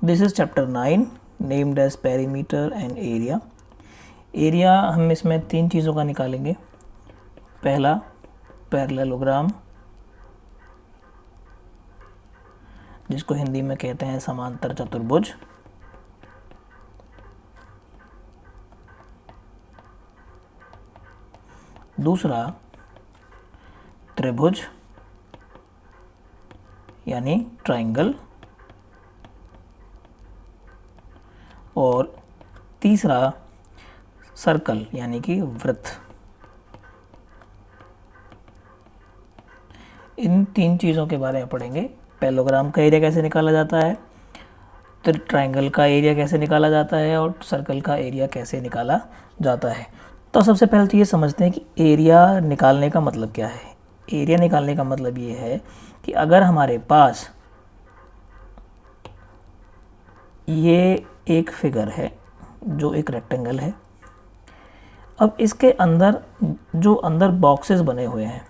This is chapter 9 named as perimeter and area. Area हम इसमें 3 चीज़ों का निकालेंगे। पहला पैरेललोग्राम, जिसको हिंदी में कहते हैं समांतर चतुर्भुज। दूसरा त्रिभुज यानी ट्रायंगल, और तीसरा सर्कल यानी कि वृत्त। इन 3 चीज़ों के बारे में पढ़ेंगे। पैरेललोग्राम का एरिया कैसे निकाला जाता है, तो ट्रायंगल का एरिया कैसे निकाला जाता है, और सर्कल का एरिया कैसे निकाला जाता है। तो सबसे पहले तो ये समझते हैं कि एरिया निकालने का मतलब क्या है। एरिया निकालने का मतलब ये है कि अगर हमारे पास ये एक फिगर है जो एक रेक्टेंगल है, अब इसके अंदर जो अंदर बॉक्सेस बने हुए हैं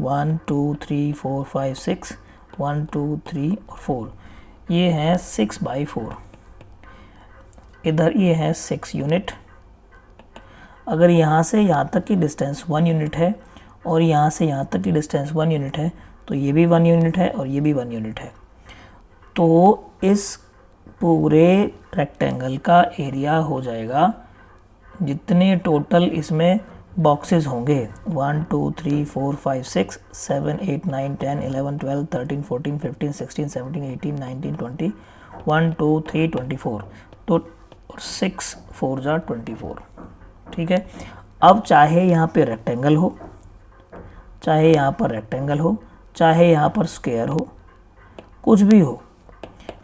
1 2 3 4 5 6, 1 2 3 और 4, ये हैं 6 बाई 4। इधर ये है 6 यूनिट। अगर यहाँ से यहाँ तक की डिस्टेंस 1 यूनिट है और यहाँ से यहाँ तक की डिस्टेंस 1 यूनिट है, तो ये भी 1 यूनिट है और ये भी 1 यूनिट है। तो इस पूरे रेक्टेंगल का एरिया हो जाएगा, जितने टोटल इसमें बॉक्सेस होंगे 1 2 3 4 5 6 7 8 9 10 11 12 13 14 15 16 17 18 19 20 1 2 3 24, तो 6 4 जा 24। ठीक है। अब चाहे यहाँ पे रेक्टेंगल हो, चाहे यहाँ पर रेक्टेंगल हो, चाहे यहाँ पर स्क्वायर हो, कुछ भी हो,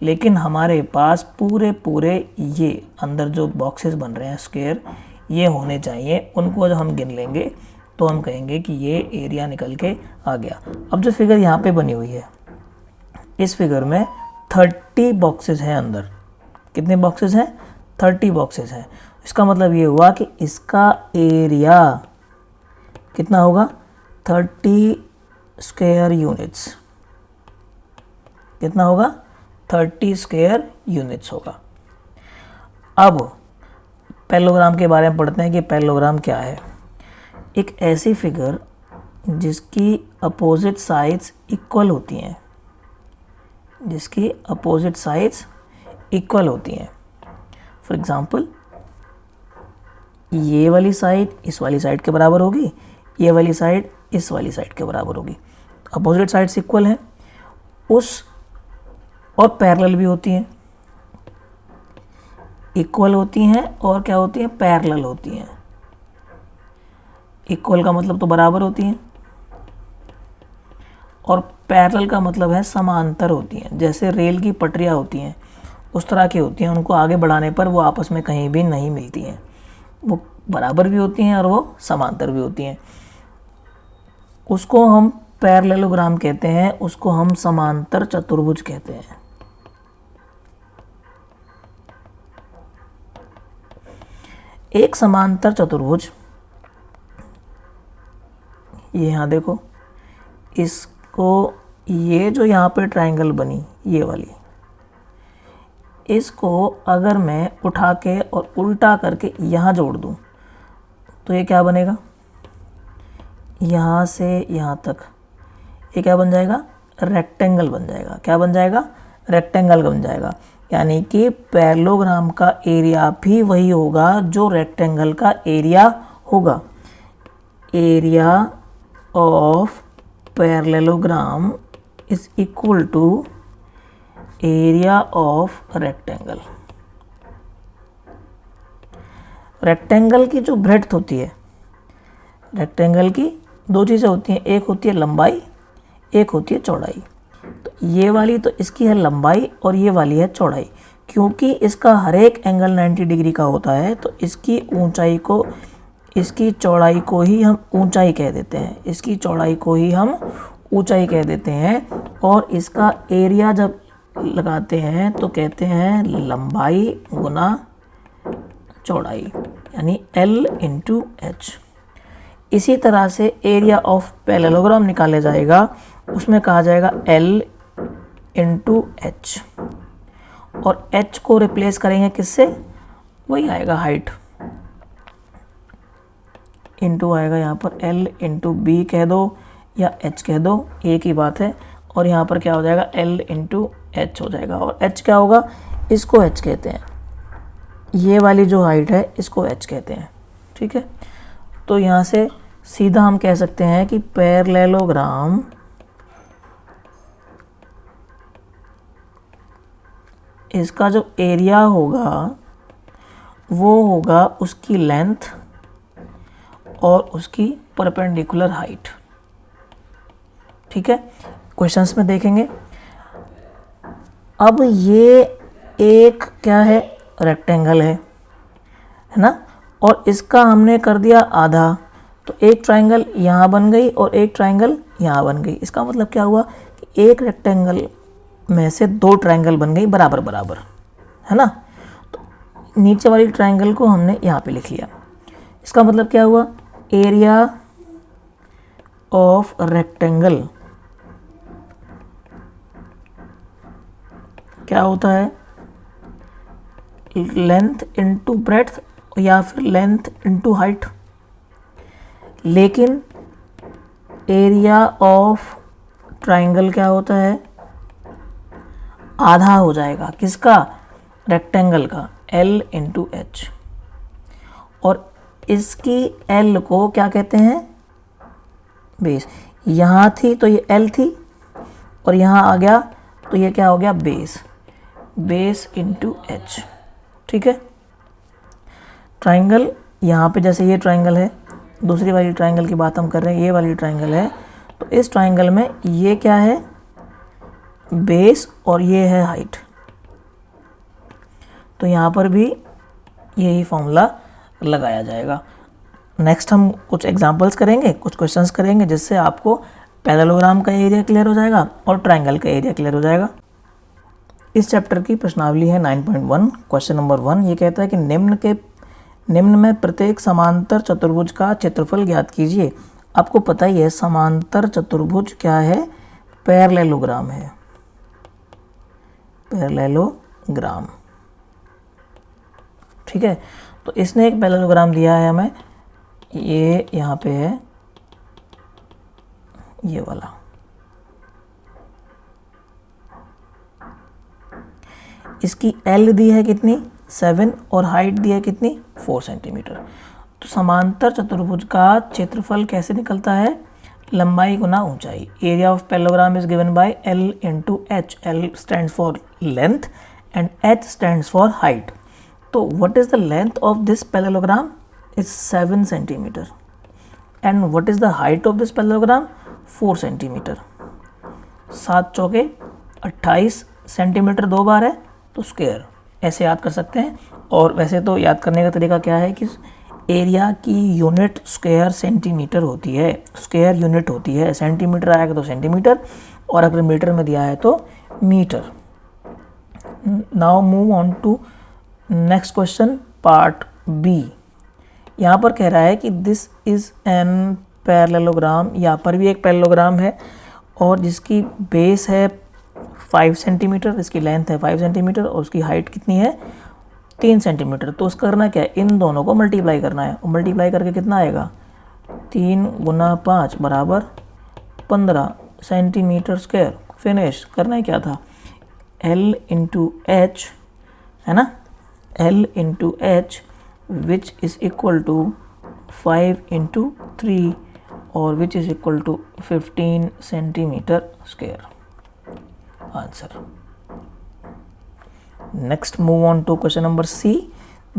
लेकिन हमारे पास पूरे ये अंदर जो बॉक्सेस बन रहे हैं स्क्वायर, ये होने चाहिए। उनको जब हम गिन लेंगे तो हम कहेंगे कि ये एरिया निकल के आ गया। अब जो फिगर यहाँ पे बनी हुई है, इस फिगर में 30 बॉक्सेस हैं अंदर। कितने बॉक्सेस हैं? 30 बॉक्सेस हैं। इसका मतलब ये हुआ कि इसका एरिया कितना होगा? 30 स्क्वायर यूनिट्स। कितना होगा? 30 स्क्वायर यूनिट्स होगा। अब पैरेललोग्राम के बारे में पढ़ते हैं कि पैरेललोग्राम क्या है। एक ऐसी फिगर जिसकी अपोजिट साइड्स इक्वल होती हैं, जिसकी अपोजिट साइड्स इक्वल होती हैं। फॉर एग्जांपल, ये वाली साइड इस वाली साइड के बराबर होगी, ये वाली साइड इस वाली साइड के बराबर होगी। अपोजिट साइड्स इक्वल हैं उस, और पैरेलल भी होती हैं। इक्वल होती हैं और क्या होती हैं? पैरेलल होती हैं। इक्वल का मतलब तो बराबर होती हैं, और पैरेलल का मतलब है समांतर होती हैं। जैसे रेल की पटरियाँ होती हैं उस तरह की होती हैं। उनको आगे बढ़ाने पर वो आपस में कहीं भी नहीं मिलती हैं, वो बराबर भी होती हैं और वो समांतर भी होती हैं। उसको हम पैरेललोग्राम कहते हैं, उसको हम समांतर चतुर्भुज कहते हैं। एक समांतर चतुर्भुज, ये यहाँ देखो, इसको, ये जो यहाँ पे ट्रायंगल बनी ये वाली, इसको अगर मैं उठा के और उल्टा करके यहाँ जोड़ दूँ तो ये क्या बनेगा? यहाँ से यहाँ तक ये क्या बन जाएगा? रेक्टेंगल बन जाएगा। क्या बन जाएगा? रेक्टेंगल बन जाएगा। यानी कि पैरेललोग्राम का एरिया भी वही होगा जो रेक्टेंगल का एरिया होगा। Area of parallelogram is equal to area of rectangle. Rectangle की जो ब्रेड्थ होती है, रेक्टेंगल की 2 चीज़ें होती हैं, एक होती है लंबाई, एक होती है चौड़ाई। तो ये वाली तो इसकी है लंबाई और ये वाली है चौड़ाई। क्योंकि इसका हर एक एंगल 90 डिग्री का होता है, तो इसकी ऊंचाई को, इसकी चौड़ाई को ही हम ऊंचाई कह देते हैं। इसकी चौड़ाई को ही हम ऊंचाई कह देते हैं। और इसका एरिया जब लगाते हैं तो कहते हैं लंबाई गुना चौड़ाई, यानी L × H। इसी तरह से एरिया ऑफ पैरेललोग्राम निकाला जाएगा, उसमें कहा जाएगा L × H। और h को रिप्लेस करेंगे किससे, वही आएगा हाइट, इंटू आएगा यहाँ पर l इंटू बी कह दो या h कह दो, एक ही बात है। और यहाँ पर क्या हो जाएगा, l इंटू एच हो जाएगा। और h क्या होगा, इसको h कहते हैं, ये वाली जो हाइट है इसको h कहते हैं, ठीक है। तो यहाँ से सीधा हम कह सकते हैं कि पैरेललोग्राम इसका जो एरिया होगा वो होगा उसकी लेंथ और उसकी परपेंडिकुलर हाइट, ठीक है। क्वेश्चंस में देखेंगे। अब ये एक क्या है, रेक्टेंगल है ना, और इसका हमने कर दिया आधा, तो एक ट्रायंगल यहाँ बन गई और एक ट्रायंगल यहाँ बन गई। इसका मतलब क्या हुआ कि एक रेक्टेंगल में से दो ट्रायंगल बन गई बराबर बराबर, है ना। तो नीचे वाली ट्रायंगल को हमने यहाँ पे लिख लिया। इसका मतलब क्या हुआ, एरिया ऑफ रेक्टेंगल क्या होता है, लेंथ इनटू ब्रेड्थ या फिर लेंथ इनटू हाइट। लेकिन एरिया ऑफ ट्रायंगल क्या होता है, आधा हो जाएगा किसका, रेक्टेंगल का, L इंटू एच। और इसकी L को क्या कहते हैं, बेस। यहाँ थी तो ये L थी और यहाँ आ गया तो ये क्या हो गया, बेस, बेस इंटू एच, ठीक है। ट्रायंगल यहाँ पे जैसे ये ट्रायंगल है, दूसरी वाली ट्रायंगल की बात हम कर रहे हैं, ये वाली ट्रायंगल है, तो इस ट्रायंगल में ये क्या है, बेस और ये है हाइट। तो यहाँ पर भी यही फॉर्मूला लगाया जाएगा। नेक्स्ट हम कुछ एग्जांपल्स करेंगे, कुछ क्वेश्चंस करेंगे, जिससे आपको पैरेललोग्राम का एरिया क्लियर हो जाएगा और ट्रायंगल का एरिया क्लियर हो जाएगा। इस चैप्टर की प्रश्नावली है 9.1। क्वेश्चन नंबर 1 ये कहता है कि निम्न में प्रत्येक समांतर चतुर्भुज का क्षेत्रफल ज्ञात कीजिए। आपको पता ही है समांतर चतुर्भुज क्या है, पैरेललोग्राम है, पैरेललोग्राम, ठीक है। तो इसने एक पैरेललोग्राम दिया है हमें, ये यहाँ पे है ये वाला, इसकी L दी है कितनी 7 और हाइट दी है कितनी 4 सेंटीमीटर। तो समांतर चतुर्भुज का क्षेत्रफल कैसे निकलता है, लंबाई गुना ऊंचाई। Area of parallelogram is given by L into H. L stands for length and H stands for height. तो what is the length of this parallelogram is 7 centimetre and what is the height of this parallelogram 4 centimetre. 7 चौके 28 centimetre, दो बार है तो square, ऐसे याद कर सकते हैं। और वैसे तो याद करने का तरीका क्या है कि एरिया की यूनिट स्क्वायर सेंटीमीटर होती है, स्क्वायर यूनिट होती है। सेंटीमीटर आएगा तो सेंटीमीटर, और अगर मीटर में दिया है तो metre. Now move on to next question part B. यहाँ पर कह रहा है कि दिस इज एन पैरेललोग्राम, यहाँ पर भी एक पैरेललोग्राम है और जिसकी बेस है 5 सेंटीमीटर, इसकी लेंथ है 5 सेंटीमीटर और उसकी हाइट कितनी है 3 सेंटीमीटर। तो उसका करना क्या है, इन दोनों को मल्टीप्लाई करना है, और मल्टीप्लाई करके कितना आएगा 3 गुना 5 बराबर 15 सेंटीमीटर स्क्वायर। फिनिश। करना है क्या था, L इंटू एच, है ना, L into H which is equal to 5 into 3 और which is equal to 15 centimetre square. Answer. Next move on to question number C.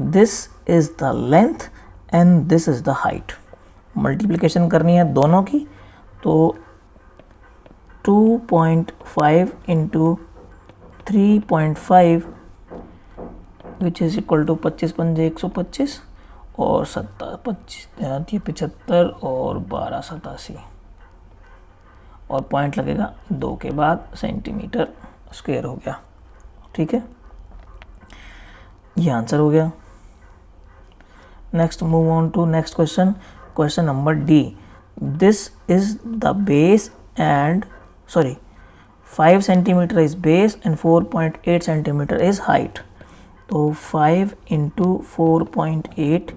This is the length and this is the height. Multiplication करनी है दोनों की, तो 2.5 into 3.5 which is equal to 25 पंजे 125 और 75 और 12 87 और पॉइंट लगेगा 2 के बाद सेंटीमीटर स्क्वायर हो गया, ठीक है। ये आंसर हो गया। Next move on to next question, question number D. This is the base and 5 centimetre is base and 4.8 centimetre is height. तो 5 इंटू 4.8,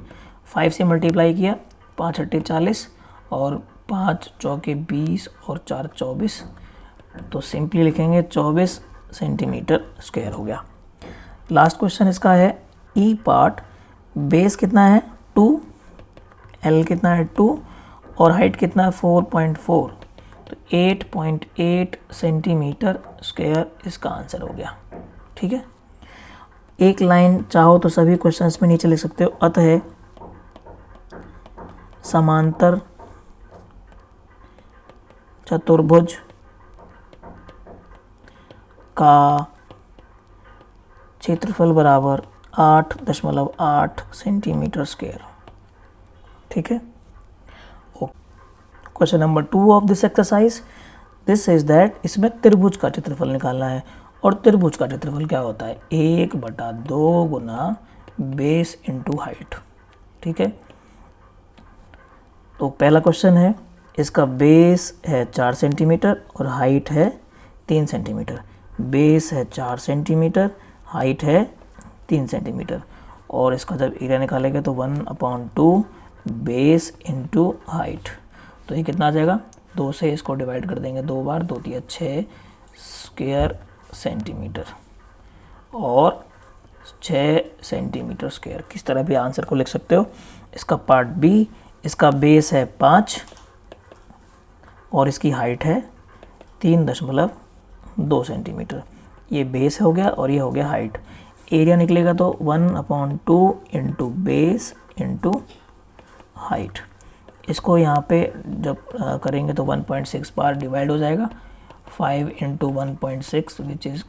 5 से मल्टीप्लाई किया, 5 अट्ठे 40 और 5 चौके 20 और 4 24, तो सिंपली लिखेंगे 24 सेंटीमीटर स्क्वायर हो गया। लास्ट क्वेश्चन इसका है ई पार्ट, बेस कितना है 2, एल कितना है 2 और हाइट कितना है 4.4, तो 8.8 सेंटीमीटर स्क्वायर इसका आंसर हो गया। ठीक है, एक लाइन चाहो तो सभी क्वेश्चंस में नीचे लिख सकते हो, अतः समांतर चतुर्भुज का क्षेत्रफल बराबर 8.8 सेंटीमीटर स्क्वायर। ठीक है, question number 2 of this exercise, this is that, इसमें त्रिभुज का क्षेत्रफल निकालना है और त्रिभुज का क्षेत्रफल क्या होता है 1/2 गुना बेस इंटू हाइट। ठीक है, तो पहला क्वेश्चन है, इसका बेस है 4 सेंटीमीटर और हाइट है 3 सेंटीमीटर। बेस है 4 सेंटीमीटर, हाइट है 3 सेंटीमीटर, और इसका जब एरिया निकालेंगे तो 1/2 बेस इंटू हाइट, तो ये कितना आ जाएगा, 2 से इसको डिवाइड कर देंगे 2 बार, 2 × 6 स्क्वायर सेंटीमीटर और 6 सेंटीमीटर स्क्वायर। किस तरह भी आंसर को लिख सकते हो। इसका पार्ट बी, इसका बेस है 5 और इसकी हाइट है 3.2 सेंटीमीटर। ये बेस हो गया और ये हो गया हाइट। एरिया निकलेगा तो 1/2 इंटू बेस इंटू हाइट। इसको यहाँ पे जब करेंगे तो 1.6 बार डिवाइड हो जाएगा, 5 इंटू 1.6 विच इज़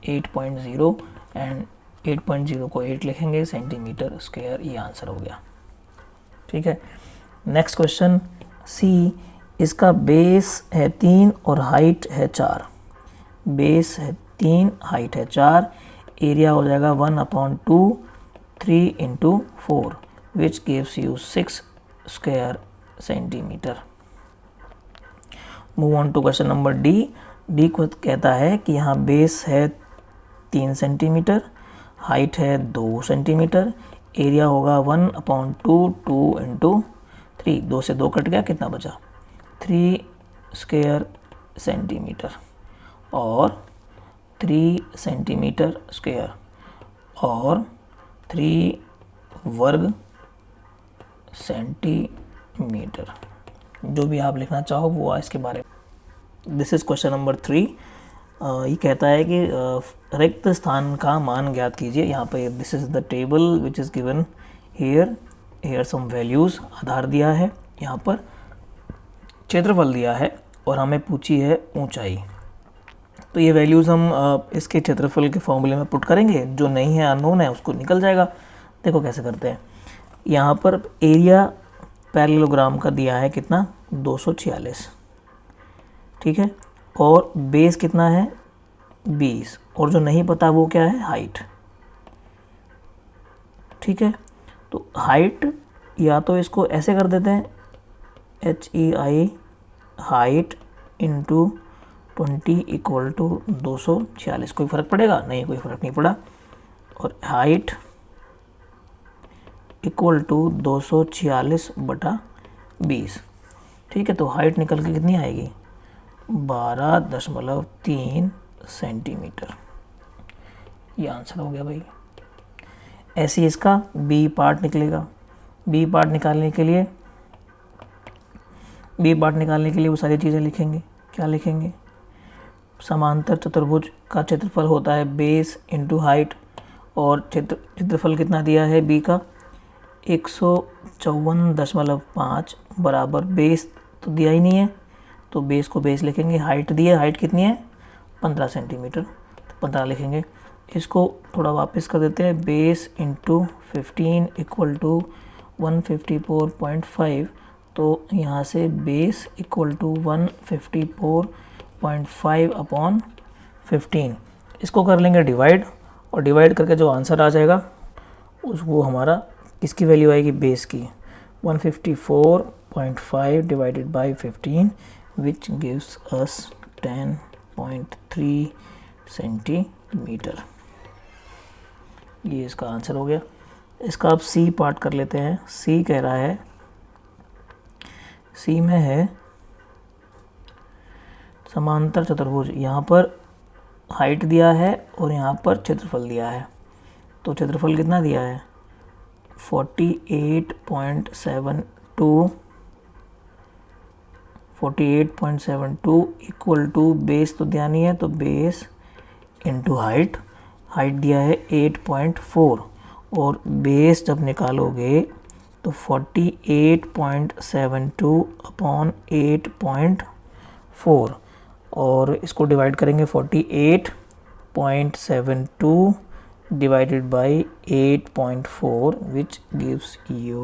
8.0 एंड 8.0 को 8 लिखेंगे सेंटीमीटर स्क्वायर, ये आंसर हो गया। ठीक है, नेक्स्ट क्वेश्चन सी, इसका बेस है 3 और हाइट है 4। बेस है 3, हाइट है 4, एरिया हो जाएगा 1/2 3 into 4 which gives you 6 square centimetre. Move on to question number D. D को कहता है कि यहाँ बेस है 3 सेंटीमीटर, हाइट है 2 सेंटीमीटर, एरिया होगा 1/2 2 इंटू 3, 2 से 2 कट गया, कितना बचा 3 स्क्वायर सेंटीमीटर और 3 सेंटीमीटर स्क्वायर और 3 वर्ग सेंटीमीटर, जो भी आप लिखना चाहो वो इसके बारे में। This is question number 3। ये कहता है कि रिक्त स्थान का मान ज्ञात कीजिए। यहाँ पे this is the table which is given here some values, आधार दिया है, यहाँ पर क्षेत्रफल दिया है और हमें पूछी है ऊंचाई। तो ये वैल्यूज़ हम इसके क्षेत्रफल के फॉर्मूले में पुट करेंगे, जो नहीं है अननोन है उसको निकल जाएगा। देखो कैसे करते हैं। यहाँ पर एरिया पैरेललोग्राम का दिया है कितना 246, ठीक है, और बेस कितना है 20, और जो नहीं पता वो क्या है हाइट। ठीक है, तो हाइट या तो इसको ऐसे कर देते हैं HEI height into 20 equal to 246। कोई फ़र्क पड़ेगा? नहीं, कोई फ़र्क नहीं पड़ा। और हाइट इक्वल टू 246/20। ठीक है, तो हाइट निकल के कितनी आएगी 12.3 सेंटीमीटर। ये आंसर हो गया भाई। ऐसे इसका बी पार्ट निकलेगा। बी पार्ट निकालने के लिए वो सारी चीज़ें लिखेंगे। क्या लिखेंगे? समांतर चतुर्भुज का क्षेत्रफल होता है बेस इंटू हाइट, और क्षेत्रफल कितना दिया है बी का 154.5 बराबर बेस तो दिया ही नहीं है, तो बेस को बेस लिखेंगे। हाइट दी है, हाइट कितनी है 15 सेंटीमीटर, तो 15 लिखेंगे। इसको थोड़ा वापस कर देते हैं, बेस इंटू 15 इक्वल टू 154.5, तो यहाँ से बेस इक्वल टू 154.5/15। इसको कर लेंगे डिवाइड, और डिवाइड करके जो आंसर आ जाएगा वो हमारा किसकी वैल्यू आएगी बेस की 154.5 divided by 15 which gives us 10 5.3 centimetre. ये इसका आंसर हो गया। इसका अब सी पार्ट कर लेते हैं। सी कह रहा है, सी में है समांतर चतुर्भुज। यहाँ पर हाइट दिया है और यहाँ पर क्षेत्रफल दिया है। तो क्षेत्रफल कितना दिया है? 48.72 इक्वल टू बेस तो दिया नहीं है, तो बेस इंटू हाइट। हाइट दिया है 8.4 और बेस जब निकालोगे तो 48.72 अपॉन 8.4 और इसको डिवाइड करेंगे 48.72 divided by 8.4 which gives you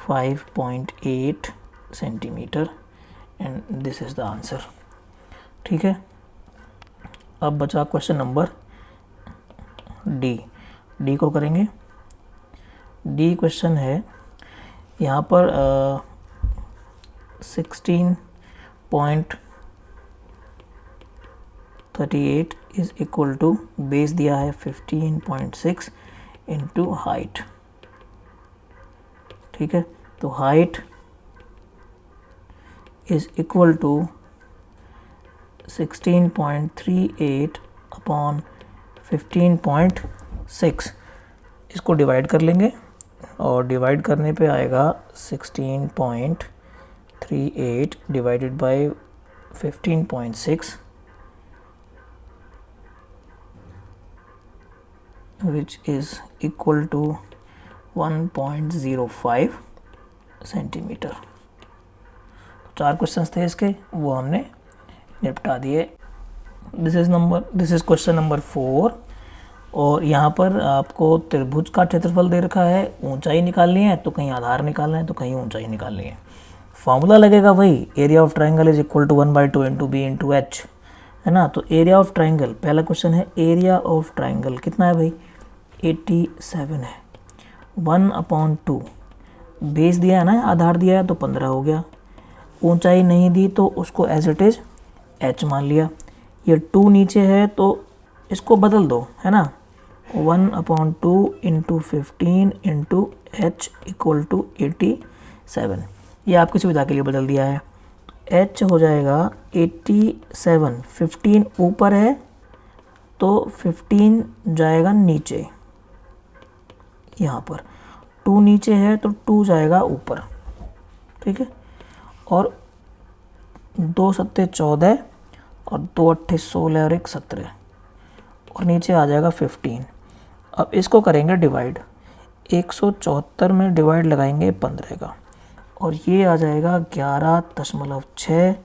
5.8 centimetre and this is the answer। ठीक है, अब बचा क्वेश्चन नंबर डी को करेंगे। डी क्वेश्चन है, यहाँ पर 16.38 इज इक्वल टू बेस दिया है 15.6 इंटू हाइट। ठीक है, तो height is equal to 16.38 upon 15.6। इसको डिवाइड कर लेंगे और डिवाइड करने पे आएगा 16.38 divided by 15.6 which is equal to 1.05 centimetre. 4 questions थे इसके, वो हमने निपटा दिए। This is question number 4। और यहाँ पर आपको त्रिभुज का क्षेत्रफल दे रखा है, ऊंचाई निकालनी है तो कहीं आधार निकालना है तो कहीं ऊंचाई निकालनी है। फॉर्मूला लगेगा वही, area of triangle is equal to 1/2 into B into H, है ना। तो एरिया ऑफ ट्राइंगल, पहला क्वेश्चन है एरिया ऑफ ट्राइंगल कितना है भाई? 87 है। 1/2 बेस दिया है ना, आधार दिया है तो 15 हो गया। ऊंचाई नहीं दी तो उसको एज इट इज h मान लिया। ये 2 नीचे है तो इसको बदल दो, है ना। 1/2 into 15 into H equal to 87। ये आपकी सुविधा के लिए बदल दिया है। h हो जाएगा 87, 15 ऊपर है तो 15 जाएगा नीचे, यहाँ पर 2 नीचे है तो 2 जाएगा ऊपर। ठीक है, और 2 सत्ते 14 और 2 अट्ठे 16 और 1 17 और नीचे आ जाएगा 15। अब इसको करेंगे डिवाइड, 174 में डिवाइड लगाएंगे 15 का और ये आ जाएगा 11.6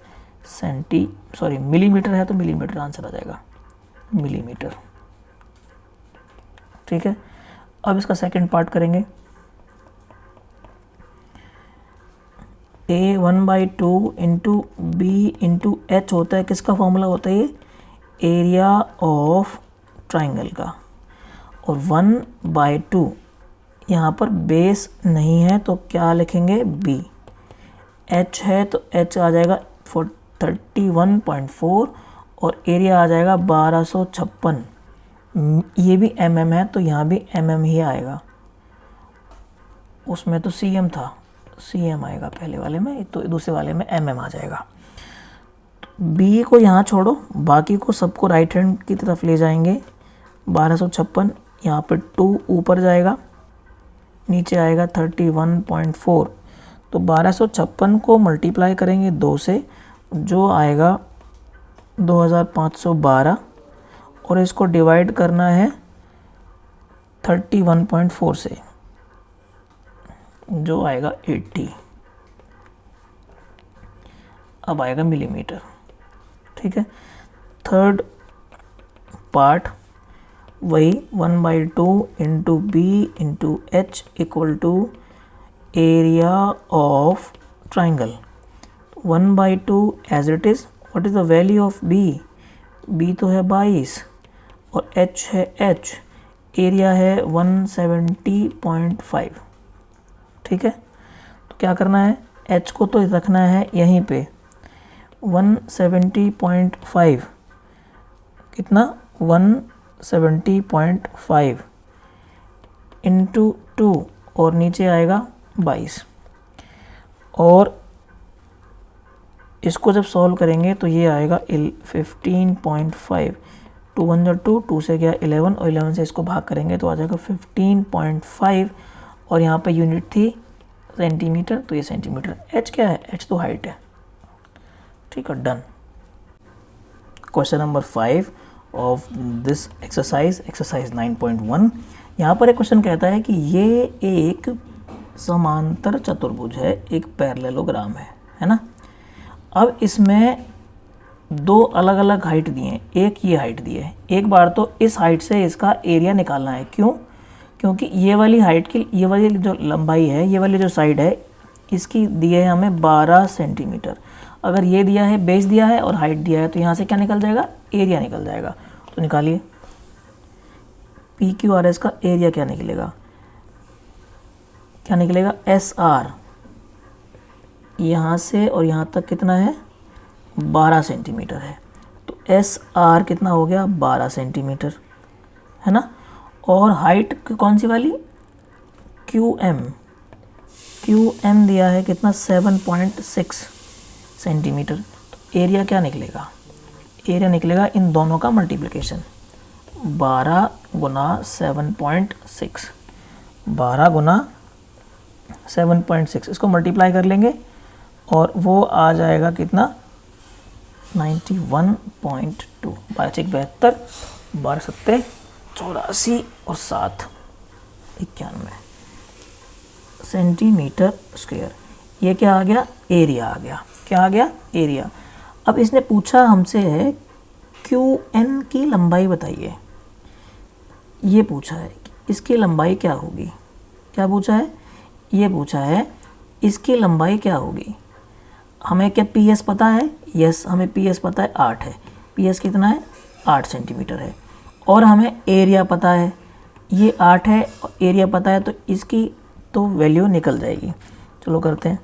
मिलीमीटर है तो मिलीमीटर आंसर आ जाएगा, मिलीमीटर। ठीक है, अब इसका सेकंड पार्ट करेंगे। a 1/2 into B into H होता है, किसका फॉर्मूला होता है? ये एरिया ऑफ ट्राइंगल का। और 1/2 यहाँ पर बेस नहीं है तो क्या लिखेंगे? b। h है तो h आ जाएगा 31.4 और एरिया आ जाएगा 1256। ये भी mm है तो यहाँ भी mm ही आएगा। उसमें तो cm था, cm आएगा पहले वाले में, तो दूसरे वाले में mm आ जाएगा। b को यहाँ छोड़ो, बाकी को सबको राइट हैंड की तरफ ले जाएंगे। 1256 यहाँ पे 2 ऊपर जाएगा, नीचे आएगा 31.4। तो 1256 को मल्टीप्लाई करेंगे 2 से, जो आएगा 2512 और इसको डिवाइड करना है 31.4 से, जो आएगा 80। अब आएगा मिलीमीटर। ठीक है, थर्ड पार्ट वही 1/2 into B into H equal to area of triangle. 1/2 as it is. What is the value of B? B तो है 22 और एच है एच, एरिया है 170.5। ठीक है, तो क्या करना है? एच को तो रखना है यहीं पे 170.5 कितना 170.5 इंटू 2 और नीचे आएगा 22। और इसको जब सॉल्व करेंगे तो ये आएगा 15.5। 2 1 जा 2, 2 से गया 11 और 11 से इसको भाग करेंगे तो आ जाएगा 15.5। और यहाँ पे यूनिट थी सेंटीमीटर, तो ये सेंटीमीटर। एच क्या है? एच तो हाइट है। ठीक है, done. Question number 5 of this exercise 9.1। यहाँ पर एक क्वेश्चन कहता है कि ये एक समांतर चतुर्भुज है, एक पैरेललोग्राम है ना। अब इसमें दो अलग अलग हाइट दिए हैं, एक ये हाइट दी है। एक बार तो इस हाइट से इसका एरिया निकालना है। क्यों? क्योंकि ये वाली हाइट की, ये वाली जो लंबाई है, ये वाली जो साइड है, इसकी दी है हमें 12 सेंटीमीटर। अगर ये दिया है, बेस दिया है और हाइट दिया है, तो यहाँ से क्या निकल जाएगा? एरिया निकल जाएगा। तो निकालिए पी क्यू आर एस का एरिया क्या निकलेगा? क्या निकलेगा? एस आर यहाँ से और यहाँ तक कितना है? 12 सेंटीमीटर है। तो एस आर कितना हो गया? 12 सेंटीमीटर, है ना। और हाइट कौन सी वाली? क्यू एम दिया है कितना? 7.6 सेंटीमीटर। तो एरिया क्या निकलेगा? एरिया निकलेगा इन दोनों का मल्टीप्लिकेशन, 12 गुना 7.6, 12 गुना 7.6, इसको मल्टीप्लाई कर लेंगे और वो आ जाएगा कितना? 91.2। 12×1 = 72, 12×7 = 84 और 7 91 सेंटीमीटर स्क्वायर। ये क्या आ गया? एरिया आ गया। क्या आ गया? एरिया। अब इसने पूछा हमसे है क्यू एन की लंबाई बताइए। ये पूछा है कि इसकी लंबाई क्या होगी। क्या पूछा है? ये पूछा है इसकी लंबाई क्या होगी। हमें क्या पी एस पता है? यस, हमें पी एस पता है, 8 है। पी एस कितना है? 8 सेंटीमीटर है। और हमें एरिया पता है, ये 8 है, और एरिया पता है, तो इसकी तो वैल्यू निकल जाएगी। चलो करते हैं।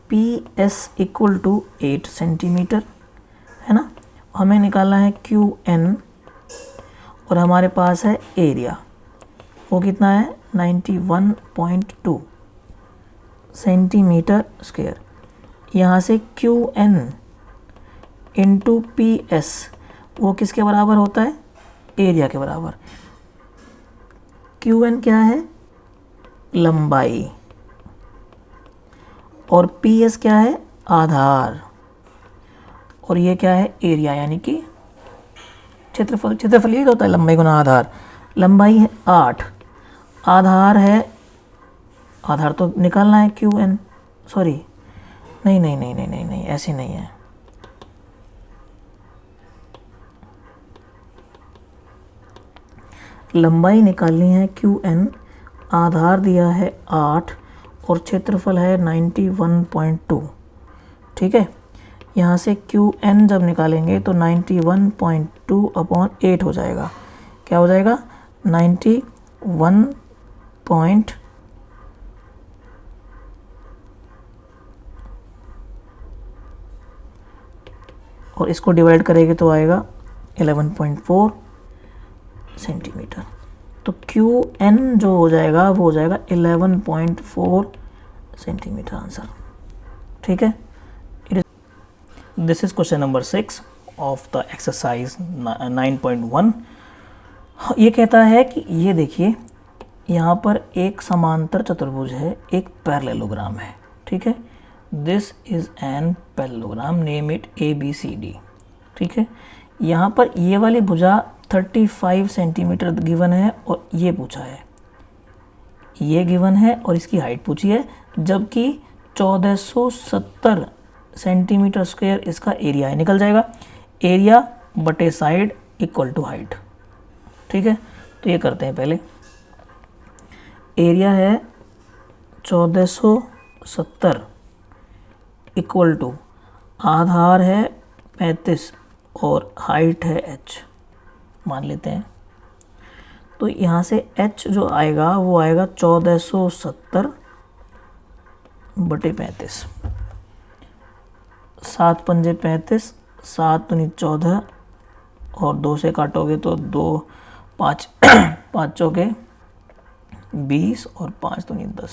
P S equal to 8 centimetre, है ना। हमें निकालना है क्यू एन और हमारे पास है एरिया, वो कितना है? 91.2 सेंटीमीटर स्क्वायर। यहाँ से Q N into P S, वो किसके बराबर होता है? एरिया के बराबर। क्यू एन क्या है? लंबाई। और पी एस क्या है? आधार। और ये क्या है? एरिया, यानी कि क्षेत्रफल। क्षेत्रफल ये होता है लंबाई गुना आधार। लंबाई है 8, आधार है, आधार तो निकालना है क्यू एन, सॉरी नहीं नहीं नहीं नहीं नहीं नहीं ऐसे नहीं है। लंबाई निकालनी है क्यू एन, आधार दिया है 8 और क्षेत्रफल है 91.2। ठीक है, यहाँ से क्यू एन जब निकालेंगे तो 91.2/8 हो जाएगा। क्या हो जाएगा? 91 और इसको डिवाइड करेंगे तो आएगा 11.4 सेंटीमीटर। तो क्यू एन जो हो जाएगा वो हो जाएगा 11.4 सेंटीमीटर आंसर। ठीक है, this is question number 6 of the exercise 9.1। ये कहता है कि ये देखिए, यहाँ पर एक समांतर चतुर्भुज है, एक पैरेललोग्राम है। ठीक है, this is an parallelogram, name it ABCD। ठीक है, यहाँ पर ये वाली भुजा 35 सेंटीमीटर गिवन है और ये पूछा है, ये गिवन है और इसकी हाइट पूछी है, जबकि 1470 सेंटीमीटर स्क्वायर इसका एरिया है। निकल जाएगा एरिया बटे साइड इक्वल टू हाइट। ठीक है, तो ये करते हैं पहले। एरिया है 1470 इक्वल टू आधार है 35 और हाइट है h मान लेते हैं। तो यहाँ से h जो आएगा वो आएगा 1470 बटे 35, 7×5 = 35, 7 दूनी 14 और 2 से काटोगे तो 2 5 5 चौके 20 और 5 दूनी 10,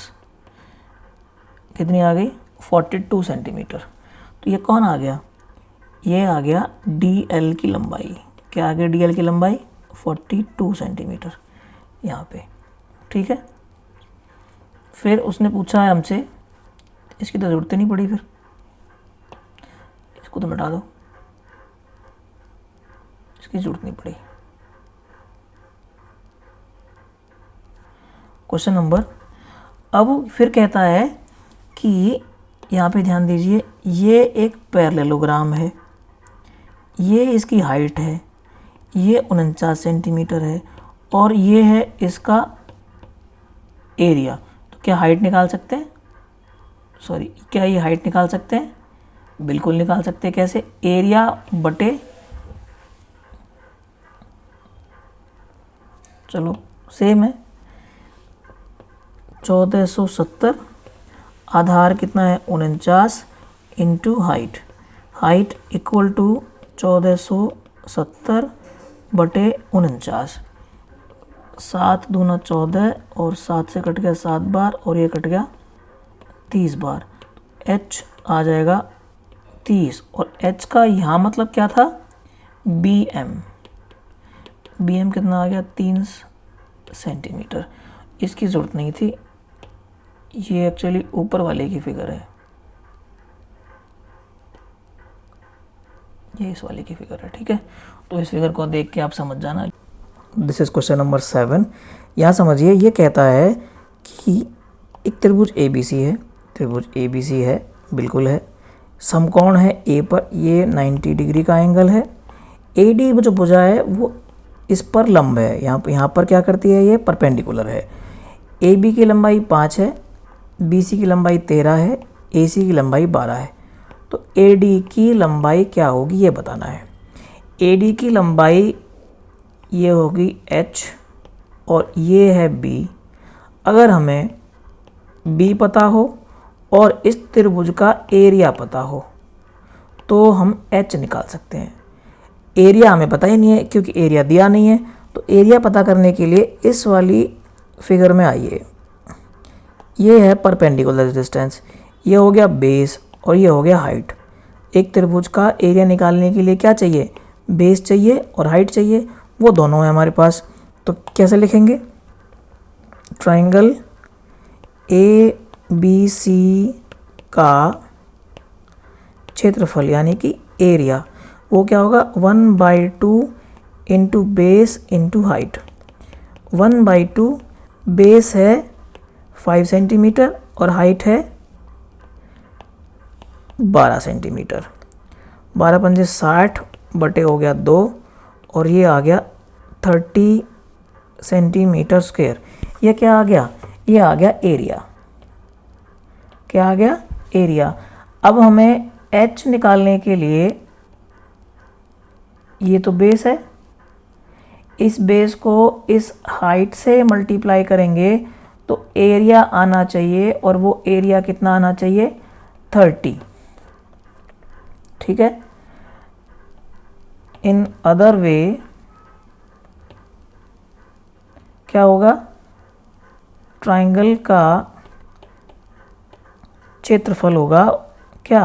कितनी आ गई 42 सेंटीमीटर। तो ये कौन आ गया, ये आ गया DL की लंबाई। क्या आ गया DL की लंबाई 42 सेंटीमीटर यहाँ पे, ठीक है। फिर उसने पूछा है हमसे, इसकी तो ज़रूरत ही नहीं पड़ी, फिर इसको तो मिटा दो, इसकी ज़रूरत नहीं पड़ी। क्वेश्चन नंबर, अब फिर कहता है कि यहाँ पे ध्यान दीजिए, ये एक पैरेललोग्राम है, ये इसकी हाइट है, ये 49 सेंटीमीटर है और ये है इसका एरिया। तो क्या हाइट निकाल सकते हैं, सॉरी क्या ये हाइट निकाल सकते हैं, बिल्कुल निकाल सकते हैं। कैसे, एरिया बटे, चलो सेम है, 1470, आधार कितना है 49 into height, height equal to 1470 बटे 49, 7 दूना 14 और 7 से कट गया 7 बार और ये कट गया 30 बार, h आ जाएगा 30 और h का यहाँ मतलब क्या था bm, bm कितना आ गया 3 सेंटीमीटर। इसकी ज़रूरत नहीं थी, ये एक्चुअली ऊपर वाले की फिगर है, ये इस वाले की फिगर है, ठीक है। तो इस फिगर को देख के आप समझ जाना। This is question number 7। यहाँ समझिए, ये कहता है कि एक त्रिभुज ABC है, त्रिभुज ABC है, बिल्कुल है, समकोण है A पर, ये 90 डिग्री का एंगल है, AD जो भुजा है वो इस पर लंब है, यहाँ पर क्या करती है, ये परपेंडिकुलर है। AB की लंबाई 5 है, BC की लंबाई 13 है, AC की लंबाई 12 है। तो AD की लंबाई क्या होगी ये बताना है। AD की लंबाई ये होगी H और ये है B। अगर हमें B पता हो और इस त्रिभुज का एरिया पता हो तो हम H निकाल सकते हैं। एरिया हमें पता ही नहीं है क्योंकि एरिया दिया नहीं है, तो एरिया पता करने के लिए इस वाली फिगर में आइए। ये है परपेंडिकुलर डिस्टेंस, ये हो गया बेस और ये हो गया हाइट। एक त्रिभुज का एरिया निकालने के लिए क्या चाहिए, बेस चाहिए और हाइट चाहिए, वो दोनों है हमारे पास। तो कैसे लिखेंगे, ट्राइंगल ABC का क्षेत्रफल यानी कि एरिया वो क्या होगा 1/2 into base into height. 1/2 base है 5 सेंटीमीटर और हाइट है 12 सेंटीमीटर। 12 पंजे 60 बटे हो गया 2 और ये आ गया 30 सेंटीमीटर स्क्वायर। ये क्या आ गया, ये आ गया एरिया। क्या आ गया, एरिया। अब हमें H निकालने के लिए, ये तो बेस है, इस बेस को इस हाइट से मल्टीप्लाई करेंगे तो एरिया आना चाहिए और वो एरिया कितना आना चाहिए 30, ठीक है। इन अदर वे क्या होगा, ट्राइंगल का क्षेत्रफल होगा क्या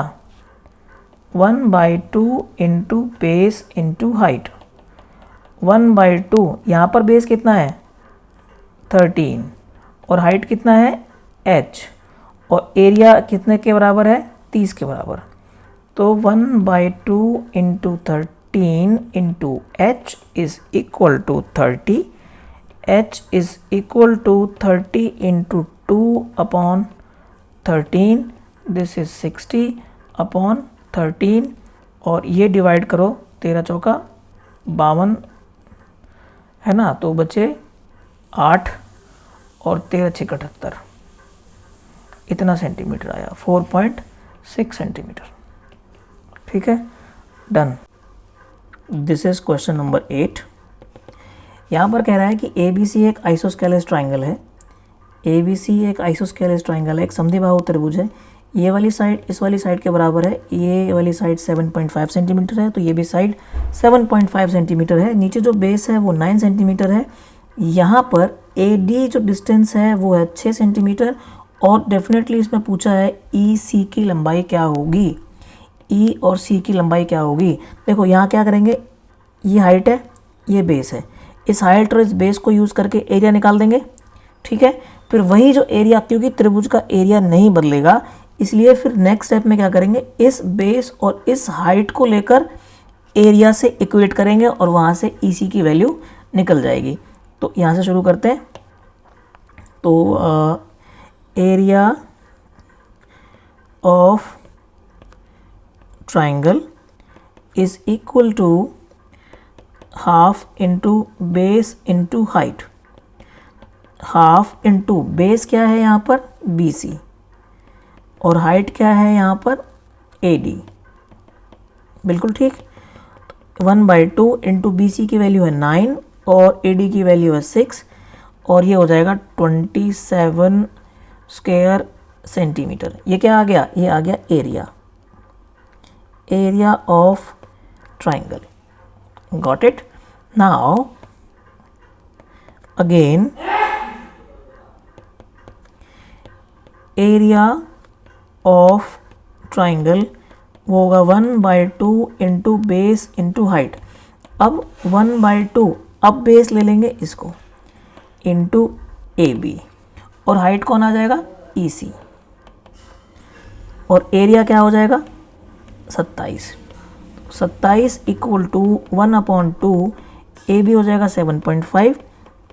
1/2 इंटू बेस इंटू हाइट। 1/2, यहाँ पर बेस कितना है 13 और हाइट कितना है h और एरिया कितने के बराबर है 30 के बराबर। तो 1/2 into 13 into h is equal to 30। h is equal to 30 into 2 upon 13, this is 60 upon 13 और ये डिवाइड करो 13 चौका 52 है ना, तो बचे 8 और 13 6 78, इतना सेंटीमीटर आया 4.6 सेंटीमीटर, ठीक है, done. This is question number 8। यहाँ पर कह रहा है कि ABC एक आइसोस्केलेस ट्राइंगल है, ABC एक आइसोस्केलेस ट्राइंगल है, एक समद्विबाहु त्रिभुज है, ये वाली साइड इस वाली साइड के बराबर है, ये वाली साइड 7.5 सेंटीमीटर है, तो ये भी साइड 7.5 सेंटीमीटर है। नीचे जो बेस है वो 9 सेंटीमीटर है। यहाँ पर AD जो डिस्टेंस है वो है 6 सेंटीमीटर, और डेफिनेटली इसमें पूछा है EC की लंबाई क्या होगी, E और C की लंबाई क्या होगी। देखो यहाँ क्या करेंगे, ये हाइट है, ये बेस है, इस हाइट और इस बेस को यूज़ करके एरिया निकाल देंगे, ठीक है। फिर वही जो एरिया, क्योंकि त्रिभुज का एरिया नहीं बदलेगा, इसलिए फिर नेक्स्ट स्टेप में क्या करेंगे, इस बेस और इस हाइट को लेकर एरिया से इक्वेट करेंगे और वहाँ से EC की वैल्यू निकल जाएगी। तो यहाँ से शुरू करते हैं। तो area of triangle is equal to half into base into height. Half into base क्या है यहाँ पर BC, और हाइट क्या है यहाँ पर AD, बिल्कुल ठीक। 1/2 इंटू BC की वैल्यू है 9 और AD की वैल्यू है 6, और ये हो जाएगा 27 स्क्वायर सेंटीमीटर। ये क्या आ गया, ये आ गया area, area of triangle. Got it. Now again area of triangle वो होगा 1/2 इंटू बेस इंटू हाइट। अब 1/2, अब बेस ले लेंगे इसको, इंटू AB, और हाइट कौन आ जाएगा EC, और एरिया क्या हो जाएगा 27। 27 इक्वल टू 1/2, AB हो जाएगा 7.5,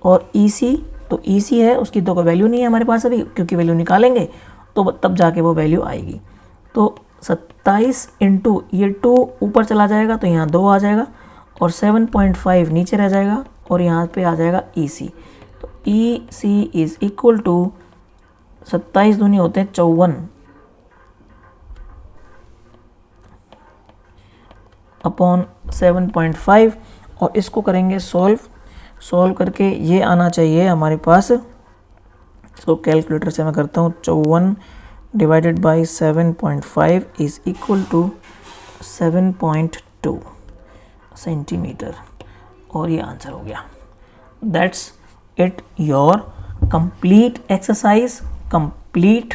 और EC, तो EC है उसकी तो कोई वैल्यू नहीं है हमारे पास अभी, क्योंकि वैल्यू निकालेंगे तो तब जाके वो वैल्यू आएगी। तो 27 इंटू ये 2 ऊपर चला जाएगा तो यहाँ 2 आ जाएगा, और 7.5 नीचे रह जाएगा, और यहाँ पे आ जाएगा EC। तो EC इज इक्वल टू 27 दूनी होते हैं 54 अपॉन 7.5, और इसको करेंगे सॉल्व करके ये आना चाहिए हमारे पास। इसको कैलकुलेटर से मैं करता हूँ, 54 divided by 7.5 is equal to 7.2 centimetre, और ये आंसर हो गया। That's it, your complete exercise complete.